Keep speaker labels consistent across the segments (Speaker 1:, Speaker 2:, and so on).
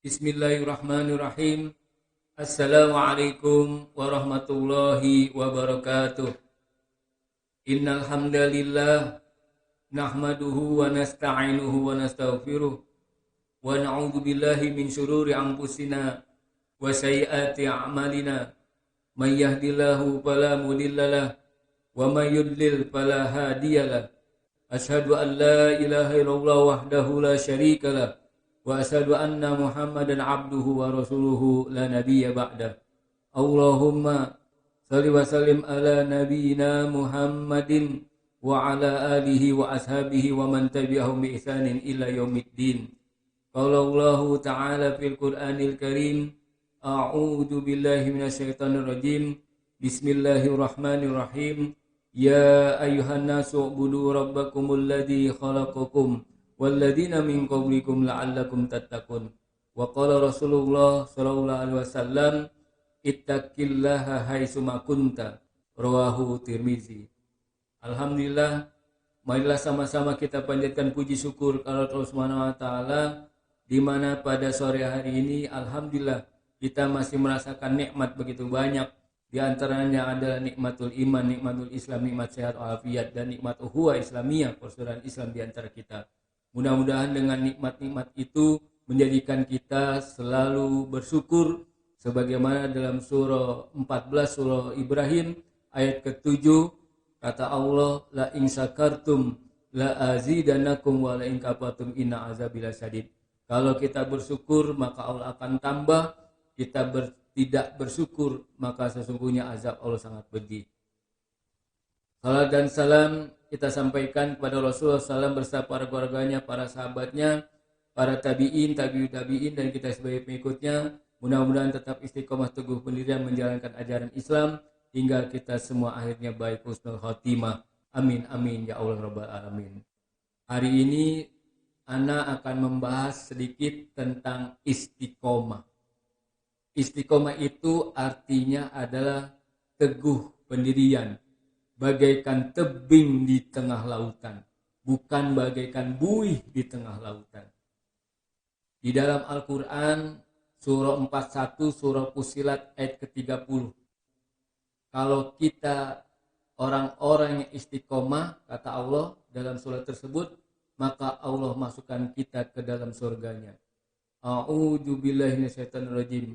Speaker 1: Bismillahirrahmanirrahim. Assalamualaikum warahmatullahi wabarakatuh. Innal hamdalillah nahmaduhu wa nasta'inuhu wa nastaghfiruh wa na'udzu billahi min syururi anfusina wa sayyiati a'malina. May yahdihillahu fala mudhillalah wa may yudlil fala hadiyalah. Asyhadu an la ilaha illallah wahdahu la syarikalah wa asyhadu anna Muhammadan abduhu wa rasuluhu la nabiyya ba'da. Allahumma shalli wa sallim ala nabiyyina Muhammadin wa ala alihi wa ashabihi wa man tabi'ahum bi ihsanin ila yaumiddin. Qala Allahu ta'ala fil Qur'anil Karim, a'udzu billahi minasyaitonir rajim. Bismillahirrahmanirrahim. Ya ayyuhan nasu ubudu rabbakumul ladzi khalaqakum walladzina min qablikum la'allakum tattaqun. Wa qala Rasulullah sallallahu alaihi wasallam, ittaqillaha haitsuma kunta. Rawahu Tirmizi. Alhamdulillah, marilah sama-sama kita panjatkan puji syukur kepada Allah Subhanahu wa taala, di mana pada sore hari ini alhamdulillah kita masih merasakan nikmat begitu banyak. Di antaranya adalah nikmatul iman, nikmatul Islam, nikmat sehat walafiat, dan nikmat ukhuwah Islamiyah, persaudaraan Islam di antara kita. Mudah-mudahan dengan nikmat-nikmat itu menjadikan kita selalu bersyukur, sebagaimana dalam surah 14 surah Ibrahim ayat ke-7 kata Allah, la in syakartum la azidannakum wa la in kafartum inna azabi lasyadid. Kalau kita bersyukur maka Allah akan tambah, kita tidak bersyukur maka sesungguhnya azab Allah sangat pedih. Salam dan salam kita sampaikan kepada Rasulullah SAW bersama para keluarganya, para sahabatnya, para tabi'in, tabi'in, dan kita sebagai pengikutnya. Mudah-mudahan tetap istiqomah teguh pendirian menjalankan ajaran Islam hingga kita semua akhirnya baik husnul khotimah. Amin amin ya Allah rabbal alamin. Hari ini ana akan membahas sedikit tentang istiqomah. Istiqomah itu artinya adalah teguh pendirian, bagaikan tebing di tengah lautan, bukan bagaikan buih di tengah lautan. Di dalam Al-Quran, surah 41, surah Fussilat ayat ke-30. Kalau kita orang-orang yang istiqomah, kata Allah dalam surah tersebut, maka Allah masukkan kita ke dalam surganya. A'udzu billahi minasyaitonir rajim.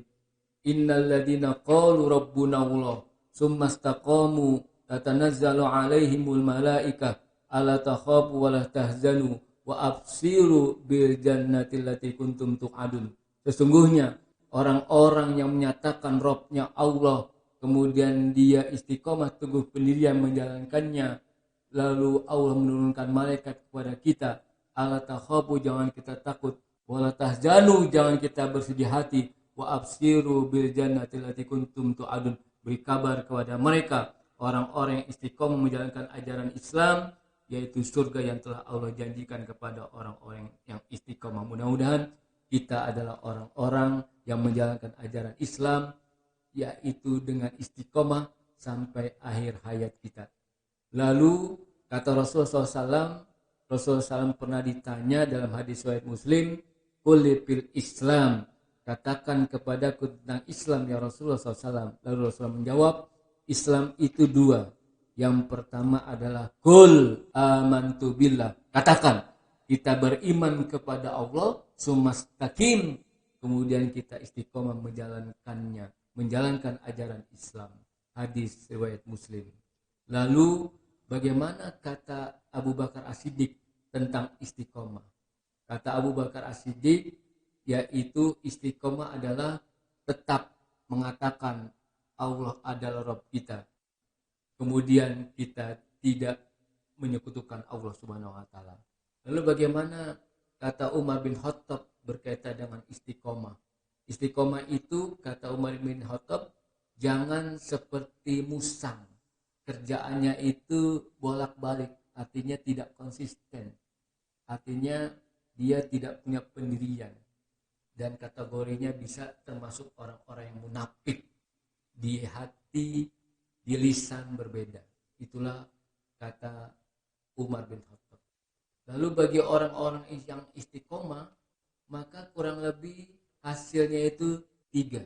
Speaker 1: Innal ladzina qalu rabbuna Allah tsumma istaqamu tatanazzalu alaihimul malaikah alla takhafu wa la tahzanu wa absiru bil jannati allati kuntum tu'adun. Sesungguhnya orang-orang yang menyatakan Rabbnya Allah, kemudian dia istiqomah teguh pendirian menjalankannya, lalu Allah menurunkan malaikat kepada kita, alla takhafu, jangan kita takut, wa la tahzanu, jangan kita bersedih hati, wa absiru bil jannati allati kuntum tu'adun, beri kabar kepada mereka orang-orang yang istiqomah menjalankan ajaran Islam, yaitu surga yang telah Allah janjikan kepada orang-orang yang istiqomah. Mudah-mudahan kita adalah orang-orang yang menjalankan ajaran Islam, yaitu dengan istiqomah sampai akhir hayat kita. Lalu kata Rasulullah SAW pernah ditanya dalam hadis riwayat Muslim, qul fil Islam, katakan kepadaku tentang Islam ya Rasulullah SAW. Lalu Rasulullah menjawab, Islam itu dua. Yang pertama adalah qul amantu billah, katakan kita beriman kepada Allah, sumastaqim, kemudian kita istiqomah menjalankannya, menjalankan ajaran Islam. Hadis riwayat Muslim. Lalu bagaimana kata Abu Bakar As-Siddiq tentang istiqomah? Kata Abu Bakar As-Siddiq, yaitu istiqomah adalah tetap mengatakan Allah adalah Rabb kita, kemudian kita tidak menyekutukan Allah Subhanahu wa taala. Lalu bagaimana kata Umar bin Khattab berkaitan dengan istiqomah? Istiqomah itu kata Umar bin Khattab, jangan seperti musang, kerjaannya itu bolak-balik, artinya tidak konsisten, artinya dia tidak punya pendirian, dan kategorinya bisa termasuk orang-orang yang munafik, di hati, di lisan berbeda. Itulah kata Umar bin Khattab. Lalu bagi orang-orang yang istiqomah, maka kurang lebih hasilnya itu 3.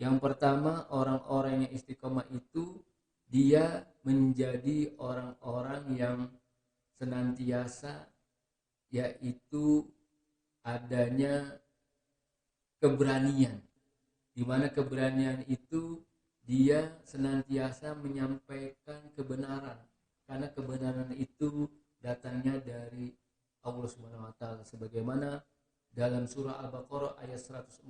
Speaker 1: Yang pertama, orang-orang yang istiqomah itu dia menjadi orang-orang yang senantiasa yaitu adanya keberanian, di mana keberanian itu dia senantiasa menyampaikan kebenaran, karena kebenaran itu datangnya dari Allah Subhanahu wa taala, sebagaimana dalam surah Al-Baqarah ayat 147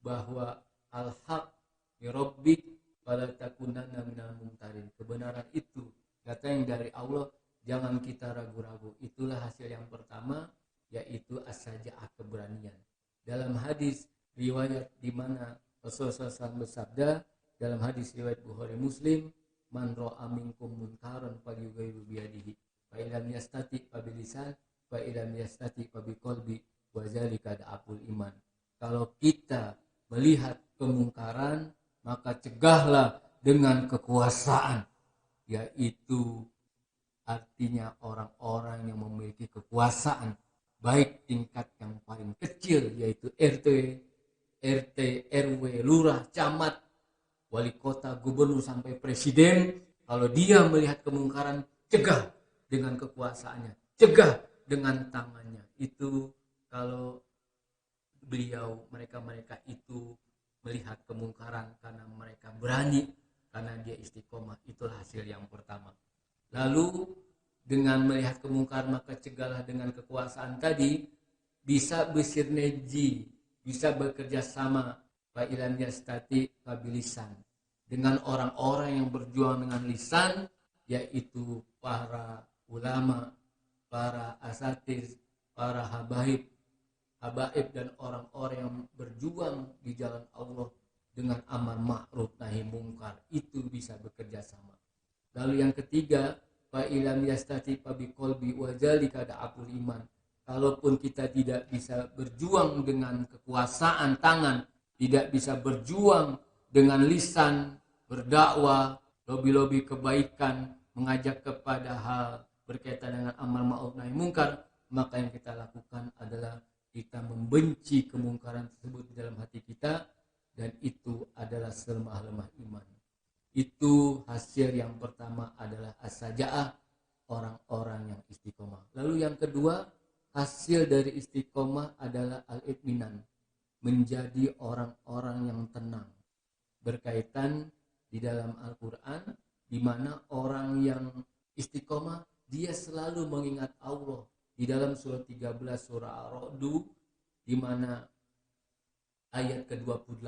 Speaker 1: bahwa al-haq mi rabbik fala takunanna minal mumtarin. Kebenaran itu datang dari Allah, jangan kita ragu-ragu. Itulah hasil yang pertama, yaitu as-saja'ah, keberanian. Dalam hadis riwayat di mana Rasulullah SAW bersabda dalam hadis riwayat Bukhari Muslim, man ra'a minkum munkaran falyughayyirhu biyadihi fa illam yastati fa bilisan fa illam yastati fa biqalbi wa zalika da'aful iman. Kalau kita melihat kemungkaran, maka cegahlah dengan kekuasaan, yaitu artinya orang-orang yang memiliki kekuasaan, baik tingkat yang paling kecil yaitu RT, RW, lurah, camat, wali kota, gubernur sampai presiden. Kalau dia melihat kemungkaran, cegah dengan kekuasaannya, cegah dengan tangannya. Itu kalau mereka itu melihat kemungkaran karena mereka berani, karena dia istiqomah. Itulah hasil yang pertama. Lalu dengan melihat kemungkaran maka cegahlah dengan kekuasaan tadi, bisa bersinergi, bisa bekerja sama fa'ilam yastati fabilisan, dengan orang-orang yang berjuang dengan lisan, yaitu para ulama, para asatiz, para habaib dan orang-orang yang berjuang di jalan Allah dengan amar ma'ruf nahi mungkar, itu bisa bekerja sama. Lalu yang ketiga, fa ilam yastati fa biqalbi wa zalika da'aful iman. Kalaupun kita tidak bisa berjuang dengan kekuasaan tangan, tidak bisa berjuang dengan lisan, berdakwah, lobi-lobi kebaikan, mengajak kepada hal berkaitan dengan amar ma'ruf nahi mungkar, maka yang kita lakukan adalah kita membenci kemungkaran tersebut di dalam hati kita, dan itu adalah selemah-lemah iman. Itu hasil yang pertama adalah as-saja'ah, orang-orang yang istiqomah. Lalu yang kedua, hasil dari istiqomah adalah al-itminan, menjadi orang-orang yang tenang. Berkaitan di dalam Al-Quran, di mana orang yang istiqomah, dia selalu mengingat Allah. Di dalam surah 13 surah Ar-Ra'd, di mana ayat ke-28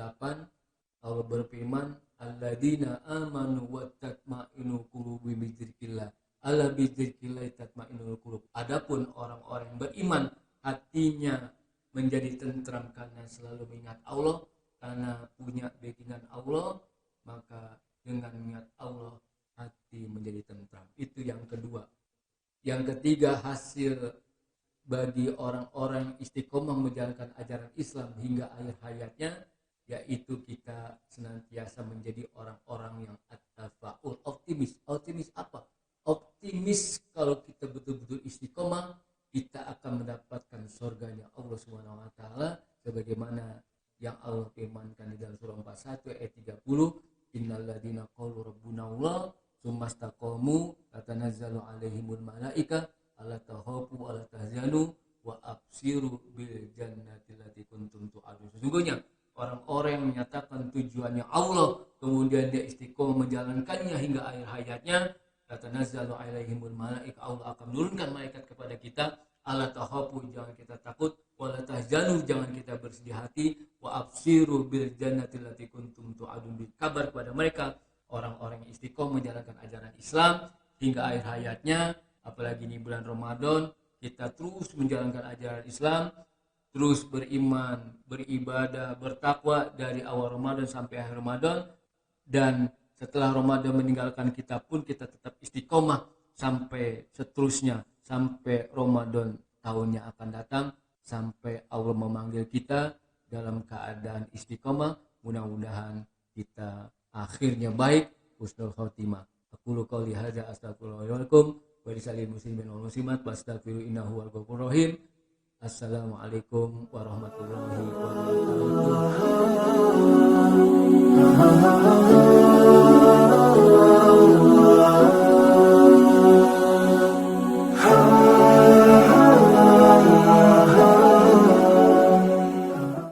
Speaker 1: Allah berfirman, alladzina amanu wa tatma'innu qulubuhum bidzikrillah, ala bidzikrillah tatma'innul qulub. Adapun orang-orang yang beriman, hatinya menjadi tentram karena selalu mengingat Allah, karena punya backingan Allah, maka dengan mengingat Allah hati menjadi tentram. Itu yang kedua. Yang ketiga, hasil bagi orang-orang istiqomah menjalankan ajaran Islam hingga akhir hayatnya, yaitu kita senantiasa menjadi orang-orang yang at-tafa'ul, optimis. Optimis apa? Optimis kalau kita betul-betul istiqomah, kita akan mendapatkan surganya Allah Subhanahu wa taala, sebagaimana yang Allah firmankan di dalam surah 41 ayat 30, innalladzina qalu rabbuna Allah tsumastaqamu tatanazzalu alaihimul malaika alla takhafu wa la tahzanu wa absiru bil jannati allati kuntum tu'adun. Sesungguhnya orang-orang yang menyatakan tujuannya Allah, kemudian dia istiqomah menjalankannya hingga akhir hayatnya, tatanazzalu alaihimul malaika, Allah akan menurunkan malaikat kepada kita, alla takhafu, jangan kita takut, wa la tahzanu, jangan kita bersedih hati, wa absiru bil jannati allati kuntum tu'adun. Kabar kepada mereka orang-orang yang istiqomah menjalankan ajaran Islam hingga akhir hayatnya, apalagi di bulan Ramadan, kita terus menjalankan ajaran Islam, terus beriman, beribadah, bertakwa dari awal Ramadan sampai akhir Ramadan, dan setelah Ramadan meninggalkan kita pun kita tetap istiqomah sampai seterusnya, sampai Ramadan tahunnya akan datang, sampai Allah memanggil kita dalam keadaan istiqomah. Mudah-mudahan kita akhirnya baik, husnul khotimah. Aqulu qouli hadza astaghfirullaha wa lakum wa lisalil muslimin wal muslimat wastaghfiru innahu wal ghafurur rahim. Assalamualaikum warahmatullahi wabarakatuh.